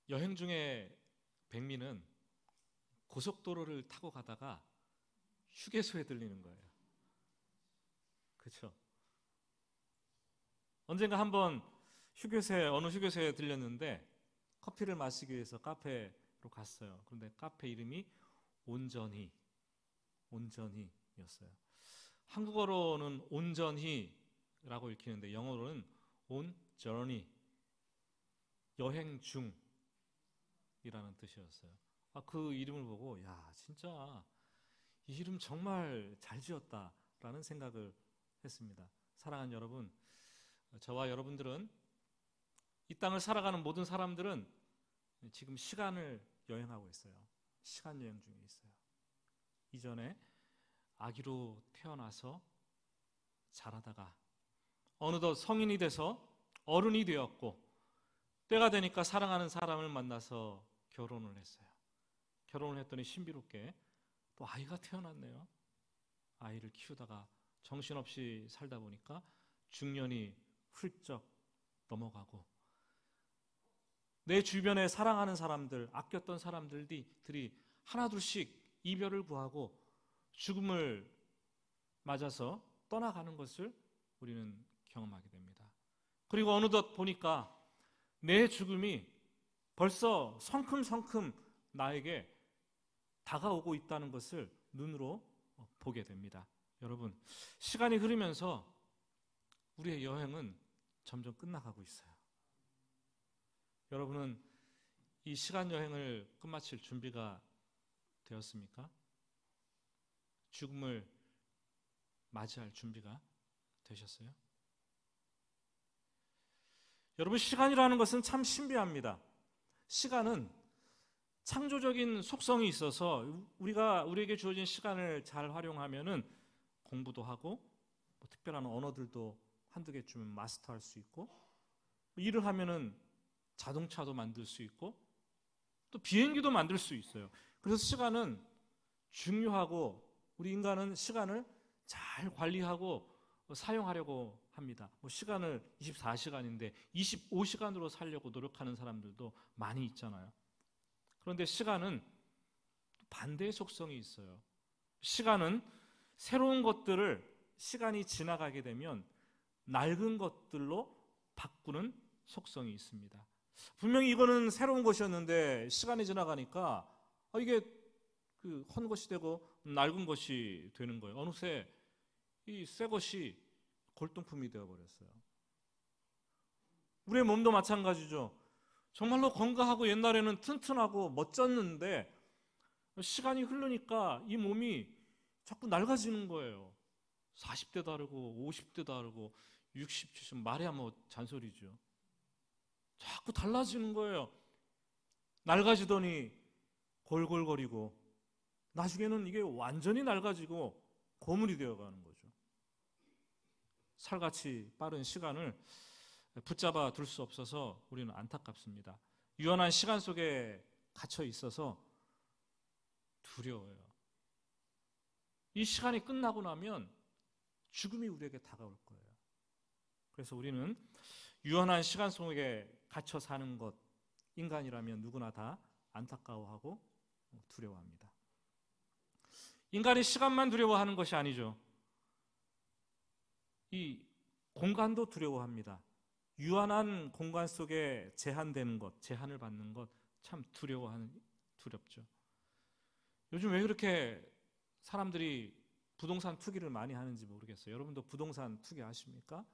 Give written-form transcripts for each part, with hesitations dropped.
여행 중에 백미는 고속도로를 타고 가다가 휴게소에 들리는 거예요. 그렇죠? 언젠가 한번 어느 휴게소에 들렸는데 커피를 마시기 위해서 카페로 갔어요. 그런데 카페 이름이 온전히였어요. 한국어로는 온전히라고 읽히는데 영어로는 on journey, 여행 중이라는 뜻이었어요. 그 이름을 보고 야, 진짜 이 이름 정말 잘 지었다라는 생각을 했습니다. 사랑하는 여러분, 저와 여러분들은, 이 땅을 살아가는 모든 사람들은 지금 시간을 여행하고 있어요. 시간 여행 중에 있어요. 이전에 아기로 태어나서 자라다가 어느덧 성인이 돼서 어른이 되었고, 때가 되니까 사랑하는 사람을 만나서 결혼을 했어요. 결혼을 했더니 신비롭게 또 아이가 태어났네요. 아이를 키우다가 정신없이 살다 보니까 중년이 훌쩍 넘어가고, 내 주변에 사랑하는 사람들, 아꼈던 사람들이 하나둘씩 이별을 구하고 죽음을 맞아서 떠나가는 것을 우리는 경험하게 됩니다. 그리고 어느덧 보니까 내 죽음이 벌써 성큼성큼 나에게 다가오고 있다는 것을 눈으로 보게 됩니다. 여러분, 시간이 흐르면서 우리의 여행은 점점 끝나가고 있어요. 여러분은 이 시간 여행을 끝마칠 준비가 되었습니까? 죽음을 맞이할 준비가 되셨어요? 여러분, 시간이라는 것은 참 신비합니다. 시간은 창조적인 속성이 있어서 우리에게 주어진 시간을 잘 활용하면은 공부도 하고 특별한 언어들도 한두 개쯤 마스터할 수 있고, 일을 하면은 자동차도 만들 수 있고 또 비행기도 만들 수 있어요. 그래서 시간은 중요하고 우리 인간은 시간을 잘 관리하고 사용하려고 합니다. 시간을 24시간인데 25시간으로 살려고 노력하는 사람들도 많이 있잖아요. 그런데 시간은 반대의 속성이 있어요. 시간은 새로운 것들을 시간이 지나가게 되면 낡은 것들로 바꾸는 속성이 있습니다. 분명히 이거는 새로운 것이었는데 시간이 지나가니까 이게 헌 것이 되고 낡은 것이 되는 거예요. 어느새 이 새 것이 골동품이 되어버렸어요. 우리의 몸도 마찬가지죠. 정말로 건강하고 옛날에는 튼튼하고 멋졌는데 시간이 흐르니까 이 몸이 자꾸 낡아지는 거예요. 40대 다르고 50대 다르고 60, 70, 말해야 잔소리죠. 자꾸 달라지는 거예요. 낡아지더니 골골거리고 나중에는 이게 완전히 낡아지고 고물이 되어가는 거죠. 살같이 빠른 시간을 붙잡아 둘 수 없어서 우리는 안타깝습니다. 유연한 시간 속에 갇혀 있어서 두려워요. 이 시간이 끝나고 나면 죽음이 우리에게 다가올 거예요. 그래서 우리는 유연한 시간 속에 갇혀 사는 것, 인간이라면 누구나 다 안타까워하고 두려워합니다. 인간이 시간만 두려워하는 것이 아니죠. 이 공간도 두려워합니다. 유한한 공간 속에 제한되는 것, 제한을 받는 것 참 두렵죠. 요즘 왜 그렇게 사람들이 부동산 투기를 많이 하는지 모르겠어요. 여러분도 부동산 투기 하십니까?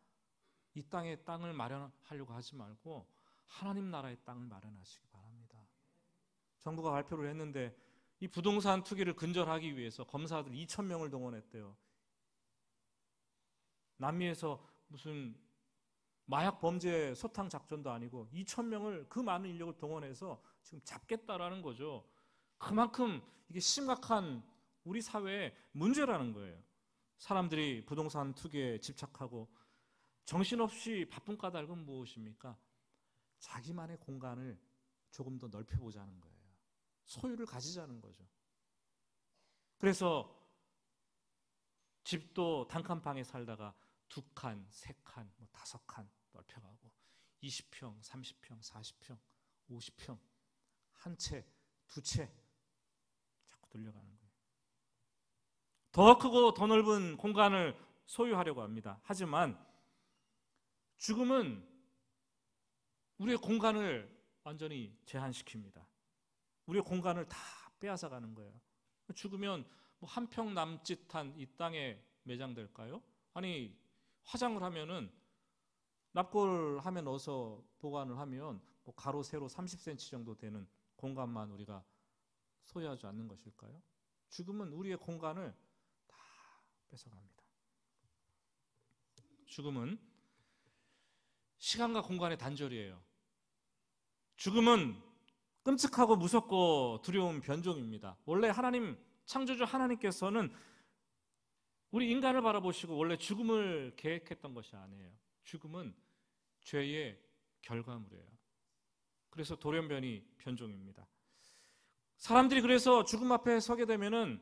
이 땅에 땅을 마련하려고 하지 말고 하나님 나라의 땅을 마련하시기 바랍니다. 정부가 발표를 했는데 이 부동산 투기를 근절하기 위해서 검사들 2,000명을 동원했대요. 남미에서 무슨 마약 범죄 소탕 작전도 아니고 2,000명을, 그 많은 인력을 동원해서 지금 잡겠다라는 거죠. 그만큼 이게 심각한 우리 사회의 문제라는 거예요. 사람들이 부동산 투기에 집착하고 정신없이 바쁜 까닭은 무엇입니까? 자기만의 공간을 조금 더 넓혀보자는 거예요. 소유를 가지자는 거죠. 그래서 집도 단칸방에 살다가 2칸, 3칸, 5칸 넓혀가고 20평, 30평, 40평, 50평 한 채, 두 채 자꾸 늘려가는 거예요. 더 크고 더 넓은 공간을 소유하려고 합니다. 하지만 죽음은 우리의 공간을 완전히 제한시킵니다. 우리의 공간을 다 빼앗아가는 거예요. 죽으면 뭐 한 평 남짓한 이 땅에 매장될까요? 아니, 화장을 하면은 납골함에 넣어서 보관을 하면 뭐 가로 세로 30cm 정도 되는 공간만 우리가 소유하지 않는 것일까요? 죽음은 우리의 공간을 다 뺏어갑니다. 죽음은 시간과 공간의 단절이에요. 죽음은 끔찍하고 무섭고 두려운 변종입니다. 원래 하나님, 창조주 하나님께서는 우리 인간을 바라보시고 원래 죽음을 계획했던 것이 아니에요. 죽음은 죄의 결과물이에요. 그래서 돌연변이 변종입니다. 사람들이 그래서 죽음 앞에 서게 되면은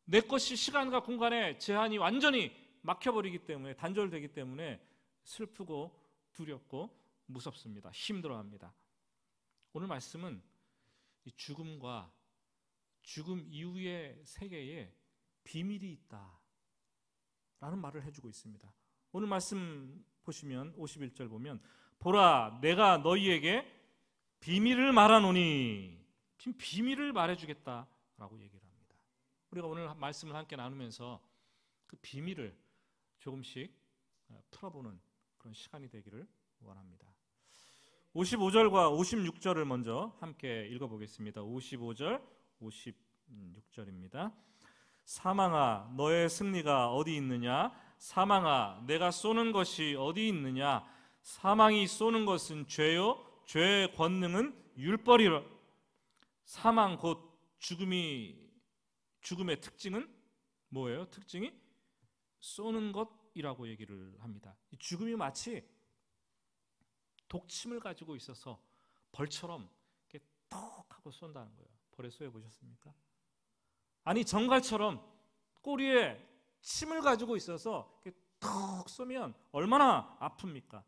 내 것이 시간과 공간의 제한이 완전히 막혀버리기 때문에, 단절되기 때문에 슬프고 두렵고 무섭습니다. 힘들어합니다. 오늘 말씀은 이 죽음과 죽음 이후의 세계에 비밀이 있다라는 말을 해주고 있습니다. 오늘 말씀 보시면 51절 보면 보라 내가 너희에게 비밀을 말하노니, 지금 비밀을 말해주겠다라고 얘기를 합니다. 우리가 오늘 말씀을 함께 나누면서 그 비밀을 조금씩 풀어보는 그런 시간이 되기를 원합니다. 55절과 56절을 먼저 함께 읽어보겠습니다. 55절, 56절입니다. 사망아 너의 승리가 어디 있느냐? 사망아 내가 쏘는 것이 어디 있느냐? 사망이 쏘는 것은 죄요 죄의 권능은 율법이라. 사망 곧 죽음의 특징은 뭐예요? 특징이 쏘는 것이라고 얘기를 합니다. 죽음이 마치 독침을 가지고 있어서 벌처럼 이렇게 톡 하고 쏜다는 거예요. 벌에 쏘여 보셨습니까? 아니 정갈처럼 꼬리에 침을 가지고 있어서 이렇게 톡 쏘면 얼마나 아픕니까?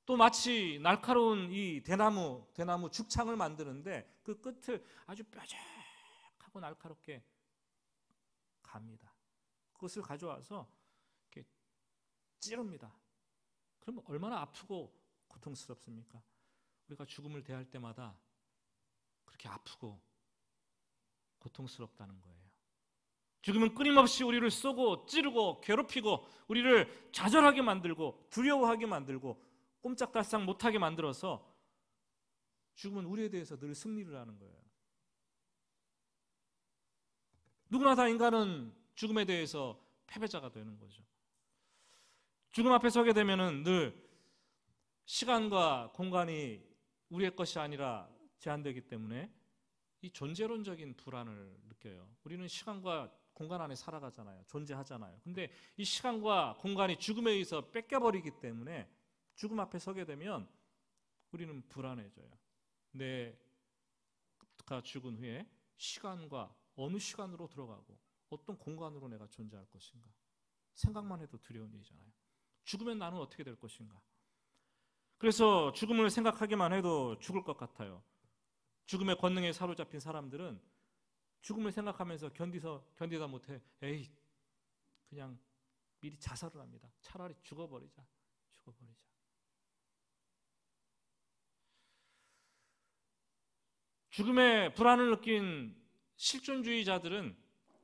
또 마치 날카로운 이 대나무 죽창을 만드는데 그 끝을 아주 뾰족하고 날카롭게 갑니다. 그것을 가져와서 이렇게 찌릅니다. 그럼 얼마나 아프고 고통스럽습니까? 우리가 죽음을 대할 때마다 그렇게 아프고 고통스럽다는 거예요. 죽음은 끊임없이 우리를 쏘고 찌르고 괴롭히고 우리를 좌절하게 만들고 두려워하게 만들고 꼼짝달싹 못하게 만들어서 죽음은 우리에 대해서 늘 승리를 하는 거예요. 누구나 다 인간은 죽음에 대해서 패배자가 되는 거죠. 죽음 앞에 서게 되면은 늘 시간과 공간이 우리의 것이 아니라 제한되기 때문에 이 존재론적인 불안을 느껴요. 우리는 시간과 공간 안에 살아가잖아요. 존재하잖아요. 근데 이 시간과 공간이 죽음에 의해서 뺏겨버리기 때문에 죽음 앞에 서게 되면 우리는 불안해져요. 내가 죽은 후에 시간과 어느 시간으로 들어가고 어떤 공간으로 내가 존재할 것인가. 생각만 해도 두려운 일이잖아요. 죽으면 나는 어떻게 될 것인가. 그래서 죽음을 생각하기만 해도 죽을 것 같아요. 죽음의 권능에 사로잡힌 사람들은 죽음을 생각하면서 견디다 못해 에이 그냥 미리 자살을 합니다. 차라리 죽어버리자. 죽음의 불안을 느낀 실존주의자들은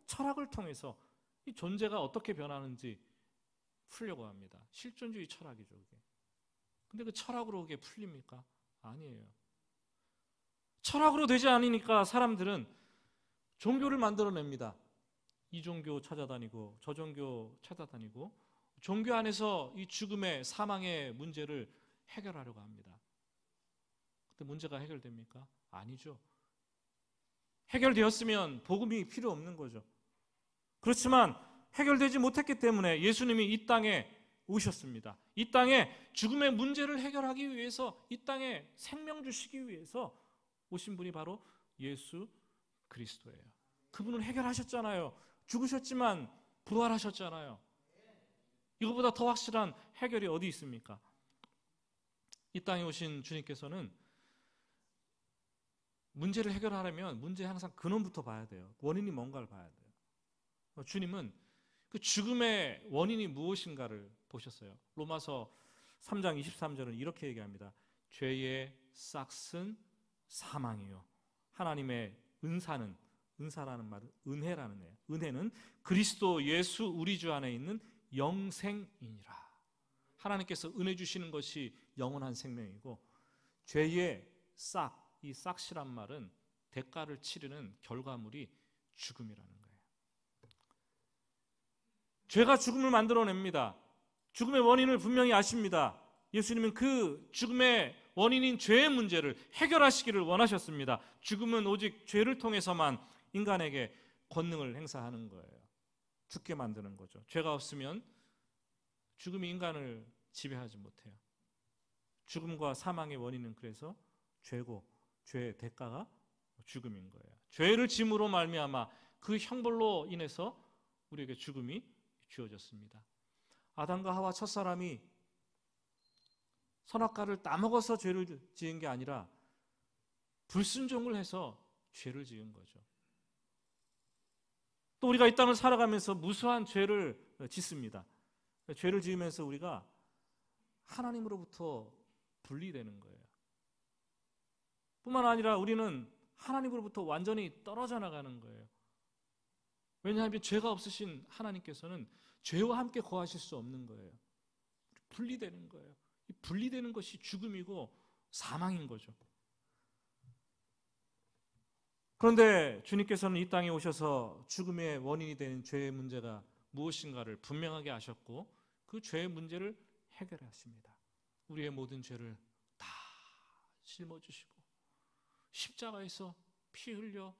철학을 통해서 이 존재가 어떻게 변하는지 풀려고 합니다. 실존주의 철학이죠. 그게. 근데 그 철학으로 그게 풀립니까? 아니에요. 철학으로 되지 않으니까 사람들은 종교를 만들어냅니다. 이 종교 찾아다니고 저 종교 찾아다니고 종교 안에서 이 죽음의 사망의 문제를 해결하려고 합니다. 근데 문제가 해결됩니까? 아니죠. 해결되었으면 복음이 필요 없는 거죠. 그렇지만 해결되지 못했기 때문에 예수님이 이 땅에 오셨습니다. 이 땅에 죽음의 문제를 해결하기 위해서, 이 땅에 생명 주시기 위해서 오신 분이 바로 예수 그리스도예요. 그분은 해결하셨잖아요. 죽으셨지만 부활하셨잖아요. 이거보다 더 확실한 해결이 어디 있습니까? 이 땅에 오신 주님께서는 문제를 해결하려면 문제 항상 근원부터 봐야 돼요. 원인이 뭔가를 봐야 돼요. 주님은 그 죽음의 원인이 무엇인가를 보셨어요. 로마서 3장 23절은 이렇게 얘기합니다. 죄의 싹은 사망이요, 하나님의 은사라는 말은 은혜라는 애예요. 은혜는 그리스도 예수 우리 주 안에 있는 영생이니라. 하나님께서 은혜 주시는 것이 영원한 생명이고, 죄의 싹, 이 싹이란 말은 대가를 치르는 결과물이 죽음이라는 거예요. 죄가 죽음을 만들어냅니다. 죽음의 원인을 분명히 아십니다. 예수님은 그 죽음의 원인인 죄의 문제를 해결하시기를 원하셨습니다. 죽음은 오직 죄를 통해서만 인간에게 권능을 행사하는 거예요. 죽게 만드는 거죠. 죄가 없으면 죽음이 인간을 지배하지 못해요. 죽음과 사망의 원인은 그래서 죄고, 죄의 대가가 죽음인 거예요. 죄를 짐으로 말미암아 그 형벌로 인해서 우리에게 죽음이 주어졌습니다. 아담과 하와 첫사람이 선악과를 따먹어서 죄를 지은 게 아니라 불순종을 해서 죄를 지은 거죠. 또 우리가 이 땅을 살아가면서 무수한 죄를 짓습니다. 죄를 지으면서 우리가 하나님으로부터 분리되는 거예요. 뿐만 아니라 우리는 하나님으로부터 완전히 떨어져 나가는 거예요. 왜냐하면 죄가 없으신 하나님께서는 죄와 함께 거하실 수 없는 거예요. 분리되는 거예요. 이 분리되는 것이 죽음이고 사망인 거죠. 그런데 주님께서는 이 땅에 오셔서 죽음의 원인이 되는 죄의 문제가 무엇인가를 분명하게 하셨고, 그 죄의 문제를 해결하십니다. 우리의 모든 죄를 다 짊어지시고 십자가에서 피 흘려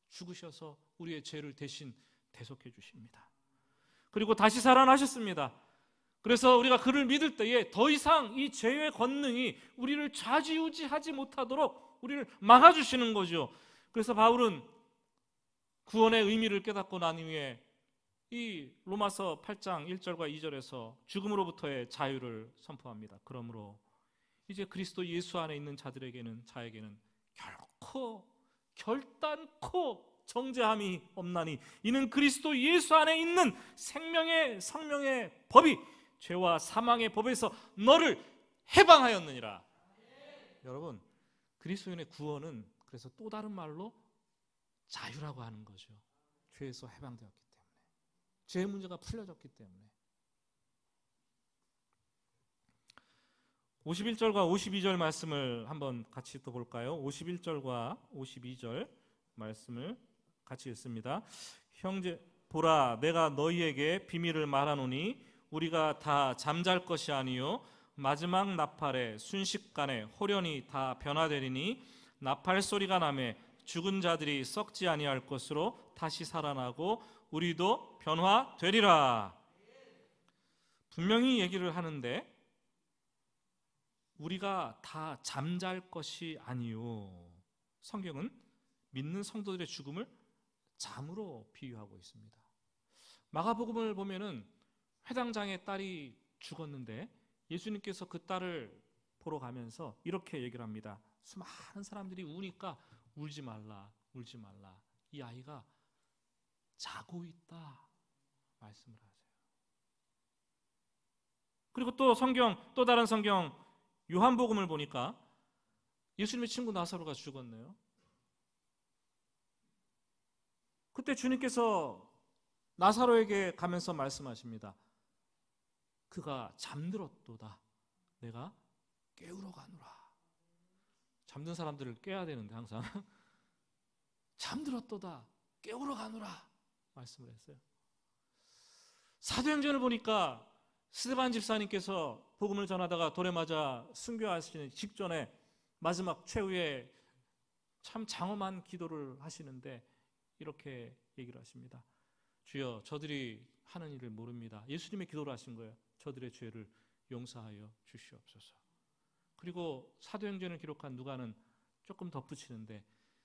죽으셔서 우리의 죄를 대신 대속해 주십니다. 그리고 다시 살아나셨습니다. 그래서 우리가 그를 믿을 때에 더 이상 이 죄의 권능이 우리를 좌지우지하지 못하도록 우리를 막아주시는 거죠. 그래서 바울은 구원의 의미를 깨닫고 난 이후에 이 로마서 8장 1절과 2절에서 죽음으로부터의 자유를 선포합니다. 그러므로 이제 그리스도 예수 안에 있는 자에게는 결단코 정죄함이 없나니 이는 그리스도 예수 안에 있는 생명의 성령의 법이 죄와 사망의 법에서 너를 해방하였느니라. 여러분, 그리스도인의 구원은 그래서 또 다른 말로 자유라고 하는 거죠. 죄에서 해방되었기 때문에, 죄의 문제가 풀려졌기 때문에. 51절과 52절 말씀을 한번 같이 또 볼까요? 51절과 52절 말씀을 같이 읽습니다. 형제 보라, 내가 너희에게 비밀을 말하노니 우리가 다 잠잘 것이 아니요 마지막 나팔에 순식간에 호련히 다 변화되리니 나팔 소리가 나매 죽은 자들이 썩지 아니할 것으로 다시 살아나고 우리도 변화되리라. 분명히 얘기를 하는데 우리가 다 잠잘 것이 아니요, 성경은 믿는 성도들의 죽음을 잠으로 비유하고 있습니다. 마가복음을 보면은 회당장의 딸이 죽었는데 예수님께서 그 딸을 보러 가면서 이렇게 얘기를 합니다. 수많은 사람들이 우니까 울지 말라, 울지 말라. 이 아이가 자고 있다 말씀을 하세요. 그리고 또 다른 성경 요한복음을 보니까 예수님의 친구 나사로가 죽었네요. 그때 주님께서 나사로에게 가면서 말씀하십니다. 그가 잠들었도다. 내가 깨우러 가노라. 잠든 사람들을 깨야 되는데 항상 잠들었도다. 깨우러 가노라 말씀을 했어요. 사도행전을 보니까 스데반 집사님께서 복음을 전하다가 돌에 맞아 순교하시는 직전에 마지막 최후의 참 장엄한 기도를 하시는데 이렇게 얘기를 하십니다. 주여, 저들이 하는 일을 모릅니다. 예수님의 기도를 하신 거예요. 저들의 죄를 용서하여 주시옵소서. 그리고 사도행전을 기록한 누가는 조금 덧붙이는데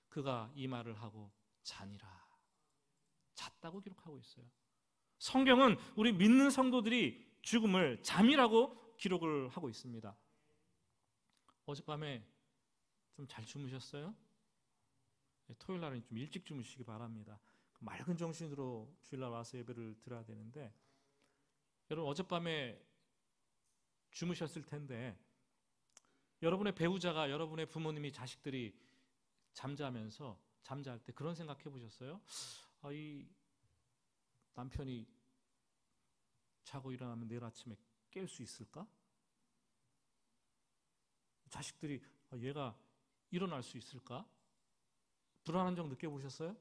그가 이 말을 하고 자니라, 잤다고 기록하고 있어요. 성경은 우리 믿는 성도들이 죽음을 잠이라고 기록을 하고 있습니다. 어젯밤에 좀 잘 주무셨어요? 토요일 날은 좀 일찍 주무시기 바랍니다. 맑은 정신으로 주일날 와서 예배를 드려야 되는데, 여러분 어젯밤에 주무셨을 텐데 여러분의 배우자가, 여러분의 부모님이, 자식들이 잠잘 때 그런 생각 해보셨어요? 이 남편이 자고 일어나면 내일 아침에 깰 수 있을까? 자식들이 얘가 일어날 수 있을까? 불안한 적 느껴보셨어요?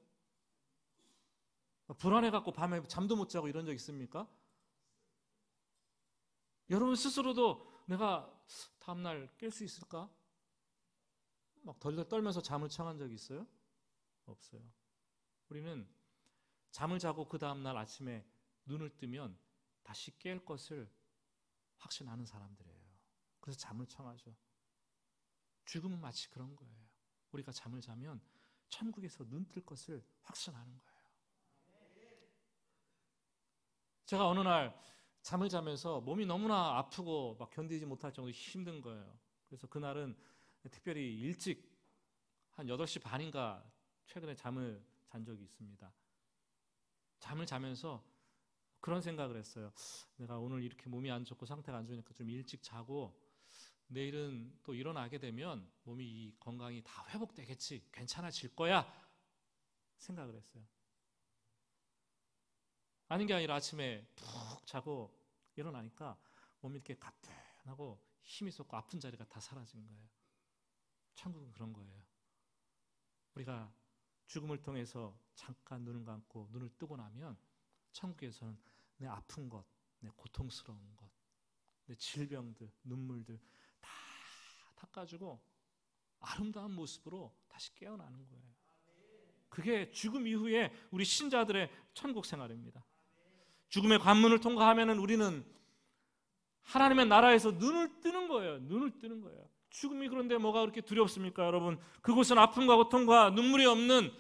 불안해갖고 밤에 잠도 못 자고 이런 적 있습니까? 여러분 스스로도 내가 다음날 깰 수 있을까? 막 덜덜 떨면서 잠을 청한 적이 있어요? 없어요. 우리는 잠을 자고 그 다음날 아침에 눈을 뜨면 다시 깰 것을 확신하는 사람들이에요. 그래서 잠을 청하죠. 죽음은 마치 그런 거예요. 우리가 잠을 자면 천국에서 눈 뜰 것을 확신하는 거예요. 제가 어느 날 잠을 자면서 몸이 너무나 아프고 막 견디지 못할 정도로 힘든 거예요. 그래서 그날은 특별히 일찍 한 8시 반인가 최근에 잠을 잔 적이 있습니다. 잠을 자면서 그런 생각을 했어요. 내가 오늘 이렇게 몸이 안 좋고 상태가 안 좋으니까 좀 일찍 자고 내일은 또 일어나게 되면 몸이 건강이 다 회복되겠지, 괜찮아질 거야 생각을 했어요. 아닌 게 아니라 아침에 푹 자고 일어나니까 몸이 이렇게 가뿐하고 힘이 솟고 아픈 자리가 다 사라진 거예요. 천국은 그런 거예요. 우리가 죽음을 통해서 잠깐 눈을 감고 눈을 뜨고 나면 천국에서는 내 아픈 것, 내 고통스러운 것, 내 질병들, 눈물들 다 닦아주고 아름다운 모습으로 다시 깨어나는 거예요. 그게 죽음 이후에 우리 신자들의 천국 생활입니다. 죽음의 관문을 통과하면 우리는 하나님의 나라에서 눈을 뜨는 거예요. 눈을 뜨는 거예요. 죽음이 그런데 뭐가 그렇게 두렵습니까, 여러분? 그곳은 아픔과 고통과 눈물이 없는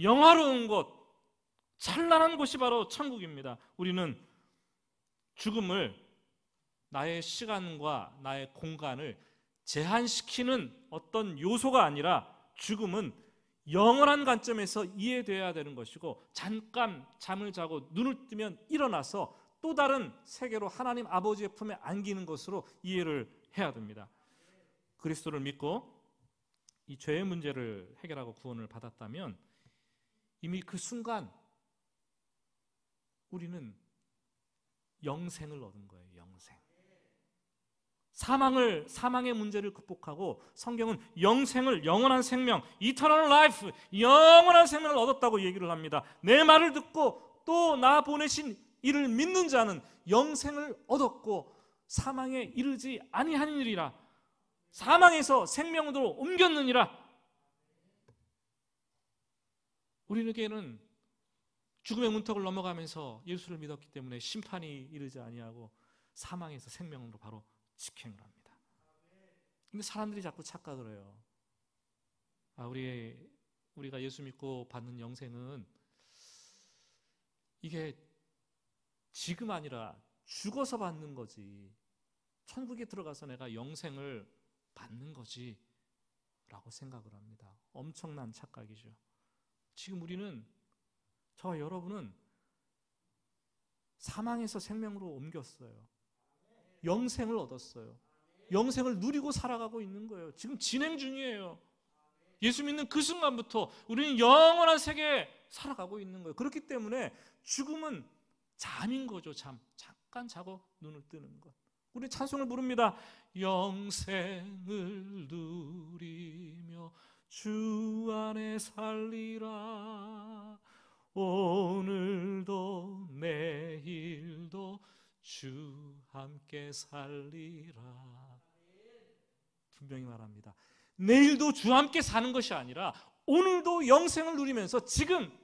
영화로운 곳, 찬란한 곳이 바로 천국입니다. 우리는 죽음을, 나의 시간과 나의 공간을 제한시키는 어떤 요소가 아니라 죽음은 영원한 관점에서 이해되어야 되는 것이고, 잠깐 잠을 자고 눈을 뜨면 일어나서 또 다른 세계로 하나님 아버지의 품에 안기는 것으로 이해를 해야 됩니다. 그리스도를 믿고 이 죄의 문제를 해결하고 구원을 받았다면 이미 그 순간 우리는 영생을 얻은 거예요. 영생. 사망의 문제를 극복하고 성경은 영생을, 영원한 생명, eternal life, 영원한 생명을 얻었다고 얘기를 합니다. 내 말을 듣고 또 나 보내신 이를 믿는 자는 영생을 얻었고 사망에 이르지 아니하니라. 사망에서 생명으로 옮겼느니라. 우리에게는 죽음의 문턱을 넘어가면서 예수를 믿었기 때문에 심판이 이르지 아니하고 사망에서 생명으로 바로 직행을 합니다. 근데 사람들이 자꾸 착각을 해요. 우리가 예수 믿고 받는 영생은 이게 지금 아니라 죽어서 받는 거지, 천국에 들어가서 내가 영생을 받는 거지 라고 생각을 합니다. 엄청난 착각이죠. 지금 우리는, 저와 여러분은 사망에서 생명으로 옮겼어요. 영생을 얻었어요. 영생을 누리고 살아가고 있는 거예요. 지금 진행 중이에요. 예수 믿는 그 순간부터 우리는 영원한 세계에 살아가고 있는 거예요. 그렇기 때문에 죽음은 잠인 거죠. 잠깐 자고 눈을 뜨는 것. 우리 찬송을 부릅니다. 영생을 누리며 주 안에 살리라. 오늘도 내일도 주 함께 살리라. 분명히 말합니다. 내일도 주 함께 사는 것이 아니라 오늘도 영생을 누리면서 지금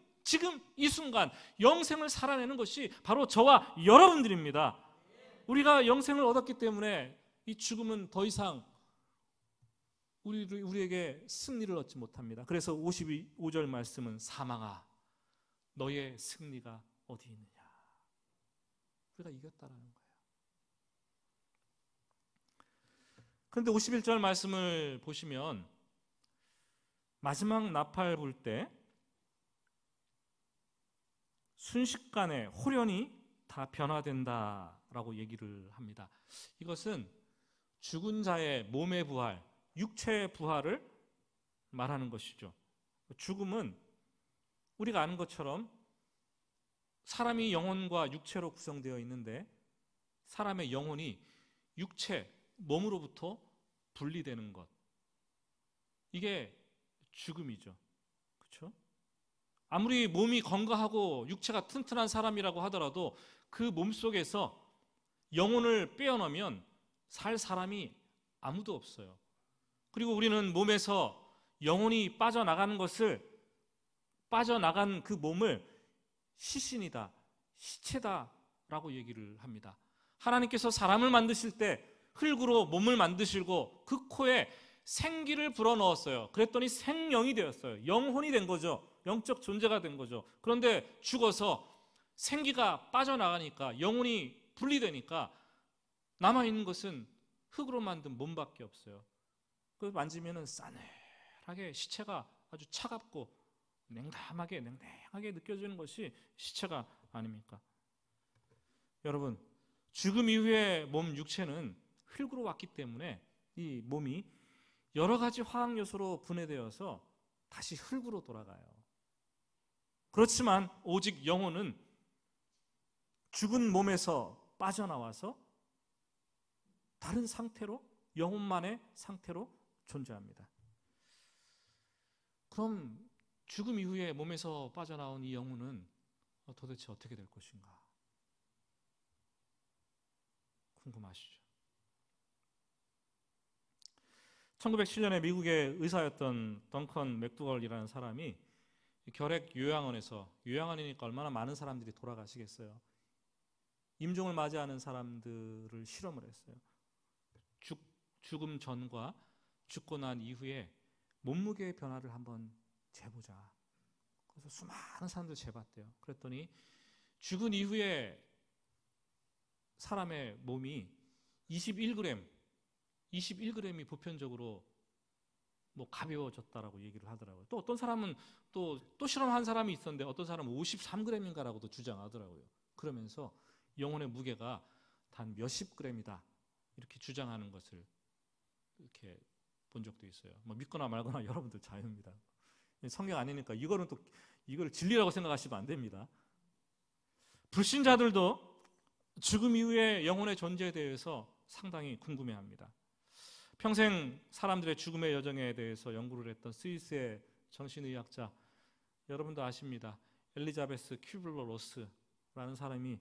이 순간 영생을 살아내는 것이 바로 저와 여러분들입니다. 우리가 영생을 얻었기 때문에 이 죽음은 더 이상 우리에게 승리를 얻지 못합니다. 그래서 55절 말씀은 사망아 너의 승리가 어디 있느냐. 우리가 이겼다라는 거예요. 그런데 51절 말씀을 보시면 마지막 나팔 불 때 순식간에 홀연히 다 변화된다라고 얘기를 합니다. 이것은 죽은 자의 몸의 부활, 육체의 부활을 말하는 것이죠. 죽음은 우리가 아는 것처럼 사람이 영혼과 육체로 구성되어 있는데 사람의 영혼이 육체, 몸으로부터 분리되는 것, 이게 죽음이죠. 그렇죠? 아무리 몸이 건강하고 육체가 튼튼한 사람이라고 하더라도 그 몸속에서 영혼을 빼어넣으면 살 사람이 아무도 없어요. 그리고 우리는 몸에서 영혼이 빠져나간 그 몸을 시신이다, 시체다라고 얘기를 합니다. 하나님께서 사람을 만드실 때 흙으로 몸을 만드시고 그 코에 생기를 불어넣었어요. 그랬더니 생명이 되었어요. 영혼이 된 거죠. 영적 존재가 된 거죠. 그런데 죽어서 생기가 빠져나가니까, 영혼이 분리되니까 남아있는 것은 흙으로 만든 몸밖에 없어요. 그걸 만지면 싸늘하게 시체가 아주 차갑고 냉담하게 느껴지는 것이 시체가 아닙니까? 여러분, 죽음 이후의 몸 육체는 흙으로 왔기 때문에 이 몸이 여러 가지 화학 요소로 분해되어서 다시 흙으로 돌아가요. 그렇지만 오직 영혼은 죽은 몸에서 빠져나와서 다른 상태로, 영혼만의 상태로 존재합니다. 그럼 죽음 이후에 몸에서 빠져나온 이 영혼은 도대체 어떻게 될 것인가? 궁금하시죠? 1907년에 미국의 의사였던 덩컨 맥두걸이라는 사람이 결핵 요양원에서, 요양원이니까 얼마나 많은 사람들이 돌아가시겠어요. 임종을 맞이하는 사람들을 실험을 했어요. 죽음 전과 죽고 난 이후에 몸무게의 변화를 한번 재보자. 그래서 수많은 사람들 재봤대요. 그랬더니 죽은 이후에 사람의 몸이 21g이 보편적으로 가벼워졌다라고 얘기를 하더라고요. 또 어떤 사람은 또 실험한 사람이 있었는데 어떤 사람은 53g인가라고도 주장하더라고요. 그러면서 영혼의 무게가 단 몇십 g이다 이렇게 주장하는 것을 이렇게 본 적도 있어요. 믿거나 말거나 여러분들 자유입니다. 성경 아니니까 이걸 진리라고 생각하시면 안 됩니다. 불신자들도 죽음 이후의 영혼의 존재에 대해서 상당히 궁금해합니다. 평생 사람들의 죽음의 여정에 대해서 연구를 했던 스위스의 정신의학자, 여러분도 아십니다. 엘리자베스 큐블러 로스라는 사람이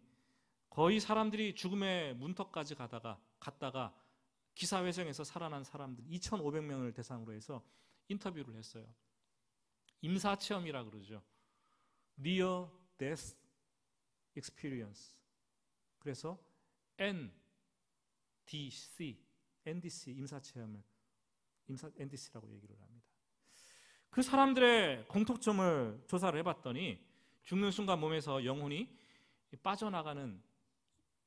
거의 사람들이 죽음의 문턱까지 갔다가 기사회생에서 살아난 사람들 2,500명을 대상으로 해서 인터뷰를 했어요. 임사체험이라 그러죠. Near Death Experience. 그래서 NDC 임사체험을 NDC라고 얘기를 합니다. 그 사람들의 공통점을 조사를 해봤더니 죽는 순간 몸에서 영혼이 빠져나가는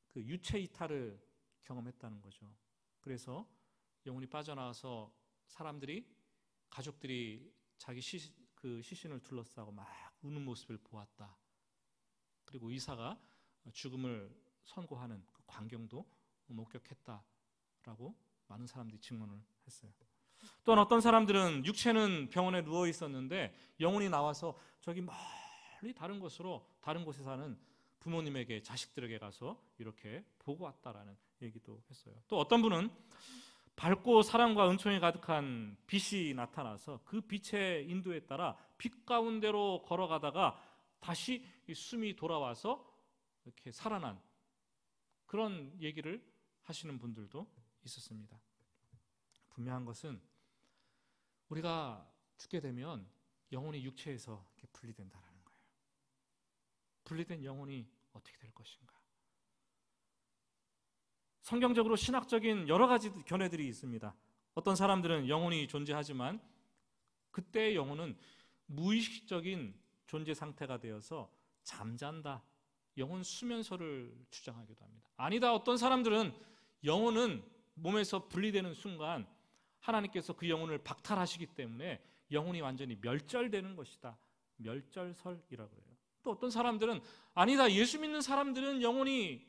그 유체 이탈을 경험했다는 거죠. 그래서 영혼이 빠져나와서 가족들이 자기 시신을 둘러싸고 막 우는 모습을 보았다. 그리고 의사가 죽음을 선고하는 그 광경도 목격했다라고 많은 사람들이 증언을 했어요. 또한 어떤 사람들은 육체는 병원에 누워 있었는데 영혼이 나와서 저기 멀리 다른 곳에 사는 부모님에게, 자식들에게 가서 이렇게 보고 왔다라는 얘기도 했어요. 또 어떤 분은 밝고 사랑과 은총이 가득한 빛이 나타나서 그 빛의 인도에 따라 빛 가운데로 걸어가다가 다시 숨이 돌아와서 이렇게 살아난 그런 얘기를 하시는 분들도 있었습니다. 분명한 것은 우리가 죽게 되면 영혼이 육체에서 이렇게 분리된다는 거예요. 분리된 영혼이 어떻게 될 것인가? 성경적으로 신학적인 여러 가지 견해들이 있습니다. 어떤 사람들은 영혼이 존재하지만 그때의 영혼은 무의식적인 존재 상태가 되어서 잠잔다, 영혼 수면설을 주장하기도 합니다. 아니다, 어떤 사람들은 영혼은 몸에서 분리되는 순간 하나님께서 그 영혼을 박탈하시기 때문에 영혼이 완전히 멸절되는 것이다. 멸절설이라고 해요. 또 어떤 사람들은 아니다, 예수 믿는 사람들은 영혼이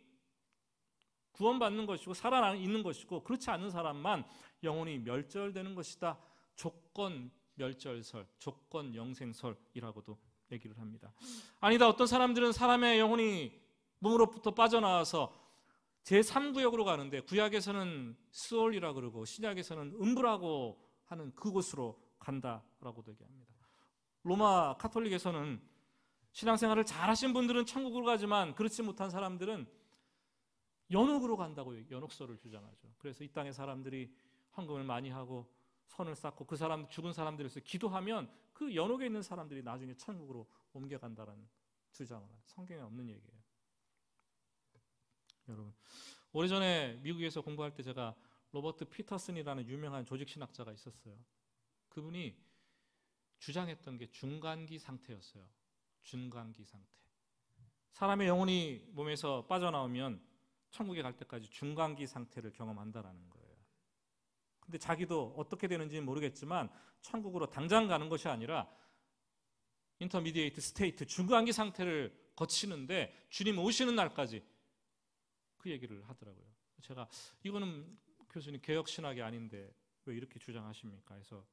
구원받는 것이고 살아있는 것이고 그렇지 않은 사람만 영혼이 멸절되는 것이다. 조건 멸절설, 조건 영생설이라고도 얘기를 합니다. 아니다, 어떤 사람들은 사람의 영혼이 몸으로부터 빠져나와서 제3구역으로 가는데 구약에서는 스올이라고 그러고 신약에서는 음부라고 하는 그곳으로 간다라고도 얘기합니다. 로마 카톨릭에서는 신앙생활을 잘하신 분들은 천국으로 가지만 그렇지 못한 사람들은 연옥으로 간다고 연옥설을 주장하죠. 그래서 이 땅의 사람들이 헌금을 많이 하고 선을 쌓고 그 사람 죽은 사람들을 위해서 기도하면 그 연옥에 있는 사람들이 나중에 천국으로 옮겨간다는 주장을 해요. 성경에 없는 얘기예요. 여러분, 오래전에 미국에서 공부할 때 제가 로버트 피터슨이라는 유명한 조직신학자가 있었어요. 그분이 주장했던 게 중간기 상태였어요. 중간기 상태. 사람의 영혼이 몸에서 빠져나오면 천국에 갈 때까지 중간기 상태를 경험한다라는 거예요. 근데 자기도 어떻게 되는지는 모르겠지만 천국으로 당장 가는 것이 아니라 인터미디에이트 스테이트, 중간기 상태를 거치는데 주님 오시는 날까지 그 얘기를 하더라고요. 제가 이거는 교수님 개혁신학이 아닌데 왜 이렇게 주장하십니까? 해서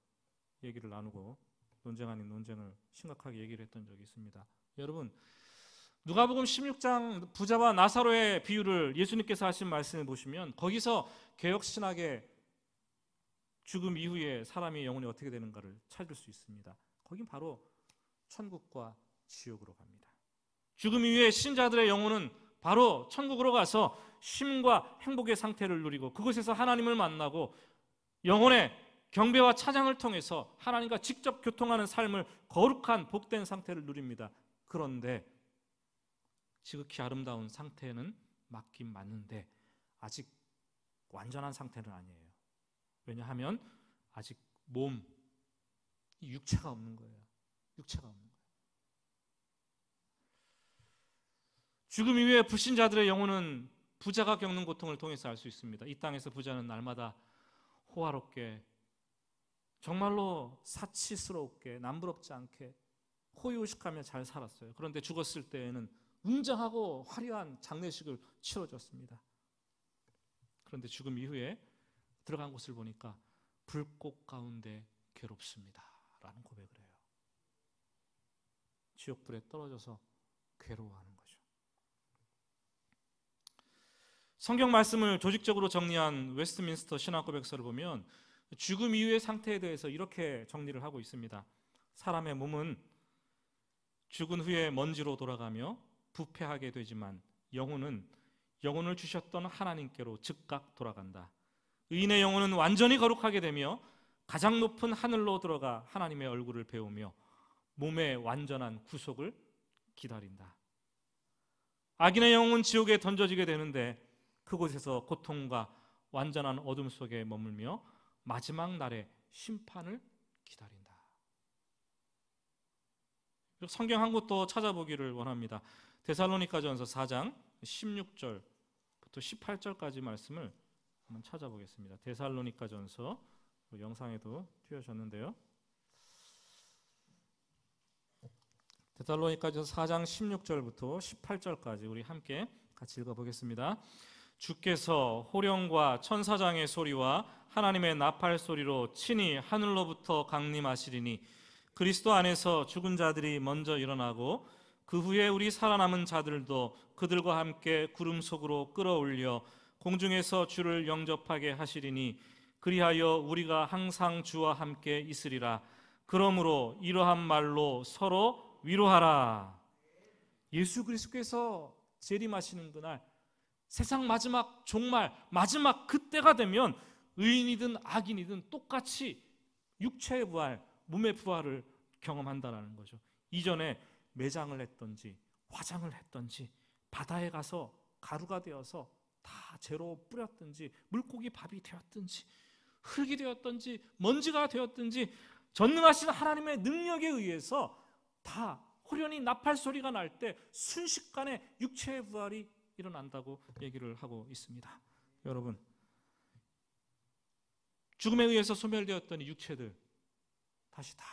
얘기를 나누고 논쟁 아닌 논쟁을 심각하게 얘기를 했던 적이 있습니다. 여러분, 누가복음 16장 부자와 나사로의 비유를 예수님께서 하신 말씀을 보시면 거기서 개혁신학의 죽음 이후에 사람의 영혼이 어떻게 되는가를 찾을 수 있습니다. 거긴 바로 천국과 지옥으로 갑니다. 죽음 이후에 신자들의 영혼은 바로 천국으로 가서 쉼과 행복의 상태를 누리고 그곳에서 하나님을 만나고 영혼의 경배와 찬양을 통해서 하나님과 직접 교통하는 삶을 거룩한 복된 상태를 누립니다. 그런데 지극히 아름다운 상태는 맞긴 맞는데 아직 완전한 상태는 아니에요. 왜냐하면 아직 몸, 육체가 없는 거예요. 육체가 없는 거예요. 죽음 이후에 불신자들의 영혼은 부자가 겪는 고통을 통해서 알 수 있습니다. 이 땅에서 부자는 날마다 호화롭게 정말로 사치스럽게 남부럽지 않게 호의호식하며 잘 살았어요. 그런데 죽었을 때에는 웅장하고 화려한 장례식을 치러줬습니다. 그런데 죽음 이후에 들어간 곳을 보니까 불꽃 가운데 괴롭습니다 라는 고백을 해요. 지옥불에 떨어져서 괴로워하는 거죠. 성경 말씀을 조직적으로 정리한 웨스트민스터 신학고백서를 보면 죽음 이후의 상태에 대해서 이렇게 정리를 하고 있습니다. 사람의 몸은 죽은 후에 먼지로 돌아가며 부패하게 되지만 영혼은 영혼을 주셨던 하나님께로 즉각 돌아간다. 의인의 영혼은 완전히 거룩하게 되며 가장 높은 하늘로 들어가 하나님의 얼굴을 배우며 몸의 완전한 구속을 기다린다. 악인의 영혼은 지옥에 던져지게 되는데 그곳에서 고통과 완전한 어둠 속에 머물며 마지막 날의 심판을 기다린다. 성경 한 곳 더 찾아보기를 원합니다. 데살로니가전서 4장 16절부터 18절까지 말씀을 한번 찾아보겠습니다. 데살로니가전서 영상에도 띄워졌는데요. 데살로니가전서 4장 16절부터 18절까지 우리 함께 같이 읽어보겠습니다. 주께서 호령과 천사장의 소리와 하나님의 나팔 소리로 친히 하늘로부터 강림하시리니 그리스도 안에서 죽은 자들이 먼저 일어나고 그 후에 우리 살아남은 자들도 그들과 함께 구름 속으로 끌어올려 공중에서 주를 영접하게 하시리니 그리하여 우리가 항상 주와 함께 있으리라. 그러므로 이러한 말로 서로 위로하라. 예수 그리스도께서 재림하시는 그날 세상 마지막 종말 마지막 그때가 되면 의인이든 악인이든 똑같이 육체의 부활, 몸의 부활을 경험한다는 거죠. 이전에 매장을 했던지 화장을 했던지 바다에 가서 가루가 되어서 다 재로 뿌렸든지 물고기 밥이 되었든지 흙이 되었든지 먼지가 되었든지 전능하신 하나님의 능력에 의해서 다 호련히 나팔 소리가 날 때 순식간에 육체의 부활이 일어난다고 얘기를 하고 있습니다. 여러분, 죽음에 의해서 소멸되었던 이 육체들 다시 다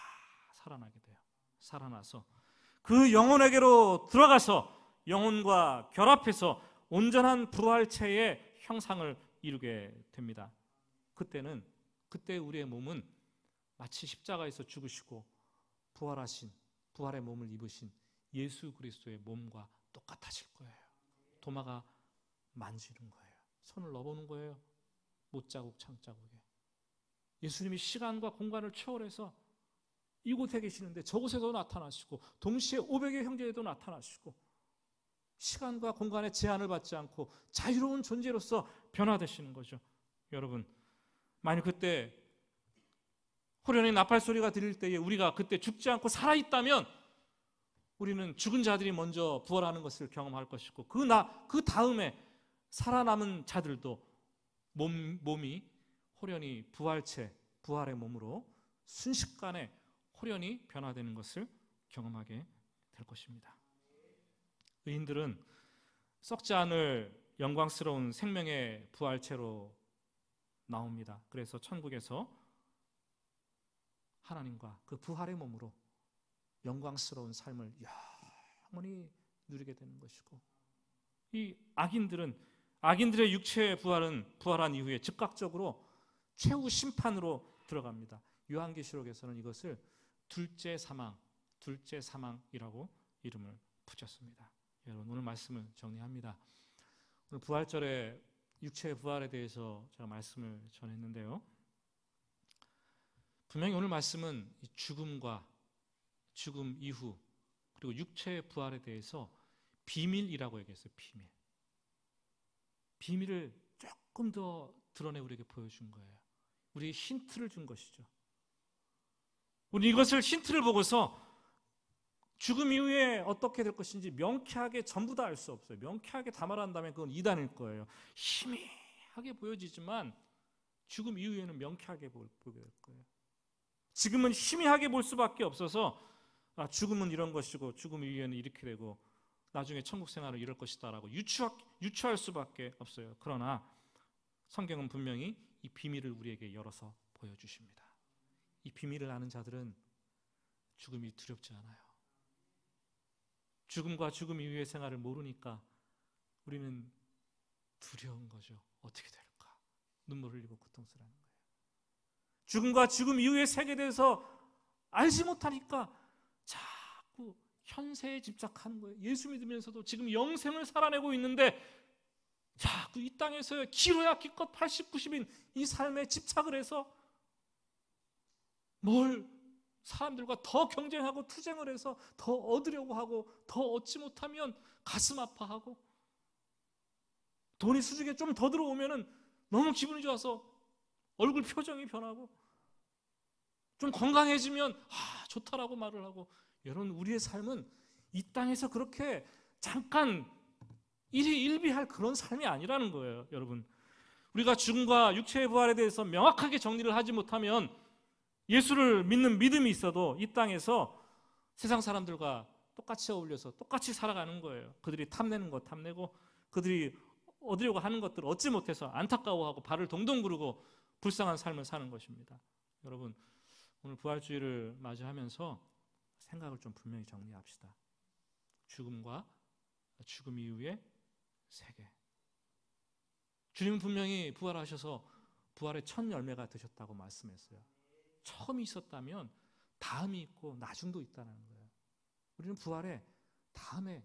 살아나게 돼요. 살아나서 그 영혼에게로 들어가서 영혼과 결합해서 온전한 부활체의 형상을 이루게 됩니다. 그때 우리의 몸은 마치 십자가에서 죽으시고 부활하신, 부활의 몸을 입으신 예수 그리스도의 몸과 똑같아질 거예요. 도마가 만지는 거예요. 손을 넣어보는 거예요. 못자국, 창자국에. 예수님이 시간과 공간을 초월해서 이곳에 계시는데 저곳에도 나타나시고 동시에 500의 형제에도 나타나시고 시간과 공간의 제한을 받지 않고 자유로운 존재로서 변화되시는 거죠. 여러분, 만약 그때 호련히 나팔 소리가 들릴 때에 우리가 그때 죽지 않고 살아있다면 우리는 죽은 자들이 먼저 부활하는 것을 경험할 것이고 그 다음에 살아남은 자들도 몸이 호련히 부활의 몸으로 순식간에 호련히 변화되는 것을 경험하게 될 것입니다. 의인들은 썩지 않을 영광스러운 생명의 부활체로 나옵니다. 그래서 천국에서 하나님과 그 부활의 몸으로 영광스러운 삶을 영원히 누리게 되는 것이고, 이 악인들의 육체의 부활한 이후에 즉각적으로 최후 심판으로 들어갑니다. 요한계시록에서는 이것을 둘째 사망이라고 이름을 붙였습니다. 여러분, 오늘 말씀을 정리합니다. 오늘 부활절에 육체의 부활에 대해서 제가 말씀을 전했는데요. 분명히 오늘 말씀은 죽음과 죽음 이후 그리고 육체의 부활에 대해서 비밀이라고 얘기했어요. 비밀을 조금 더 드러내 우리에게 보여준 거예요. 우리에게 힌트를 준 것이죠. 우리 이것을 힌트를 보고서 죽음 이후에 어떻게 될 것인지 명쾌하게 전부 다 알 수 없어요. 명쾌하게 다 말한다면 그건 이단일 거예요. 희미하게 보여지지만 죽음 이후에는 명쾌하게 보게 될 거예요. 지금은 희미하게 볼 수밖에 없어서 죽음은 이런 것이고 죽음 이후에는 이렇게 되고 나중에 천국 생활은 이럴 것이다 라고 유추할 수밖에 없어요. 그러나 성경은 분명히 이 비밀을 우리에게 열어서 보여주십니다. 이 비밀을 아는 자들은 죽음이 두렵지 않아요. 죽음과 죽음 이후의 생활을 모르니까 우리는 두려운 거죠. 어떻게 될까? 눈물을 흘리고 고통스러운 거예요. 죽음과 죽음 이후의 세계에 대해서 알지 못하니까 자꾸 현세에 집착하는 거예요. 예수 믿으면서도 지금 영생을 살아내고 있는데 자꾸 이 땅에서 기로야 기껏 80, 90인 이 삶에 집착을 해서 뭘 사람들과 더 경쟁하고 투쟁을 해서 더 얻으려고 하고 더 얻지 못하면 가슴 아파하고 돈이 수중에 좀 더 들어오면은 너무 기분이 좋아서 얼굴 표정이 변하고 좀 건강해지면 좋다라고 말을 하고, 여러분, 우리의 삶은 이 땅에서 그렇게 잠깐 일희일비할 그런 삶이 아니라는 거예요. 여러분, 우리가 죽음과 육체의 부활에 대해서 명확하게 정리를 하지 못하면 예수를 믿는 믿음이 있어도 이 땅에서 세상 사람들과 똑같이 어울려서 똑같이 살아가는 거예요. 그들이 탐내는 것 탐내고 그들이 얻으려고 하는 것들을 얻지 못해서 안타까워하고 발을 동동 구르고 불쌍한 삶을 사는 것입니다. 여러분, 오늘 부활주의를 맞이하면서 생각을 좀 분명히 정리합시다. 죽음과 죽음 이후의 세계. 주님은 분명히 부활하셔서 부활의 첫 열매가 되셨다고 말씀했어요. 처음이 있었다면 다음이 있고 나중도 있다는 거예요. 우리는 부활에 다음에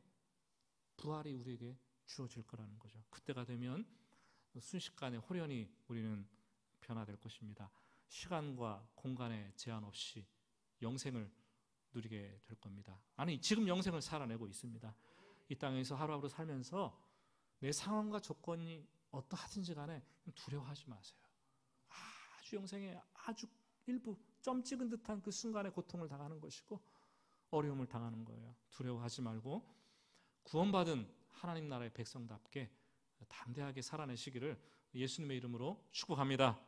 부활이 우리에게 주어질 거라는 거죠. 그때가 되면 순식간에 호련히 우리는 변화될 것입니다. 시간과 공간의 제한 없이 영생을 누리게 될 겁니다. 아니, 지금 영생을 살아내고 있습니다. 이 땅에서 하루하루 살면서 내 상황과 조건이 어떠하든지 간에 두려워하지 마세요. 아주 영생의 아주 일부 점 찍은 듯한 그 순간에 고통을 당하는 것이고 어려움을 당하는 거예요. 두려워하지 말고 구원받은 하나님 나라의 백성답게 담대하게 살아내시기를 예수님의 이름으로 축복합니다.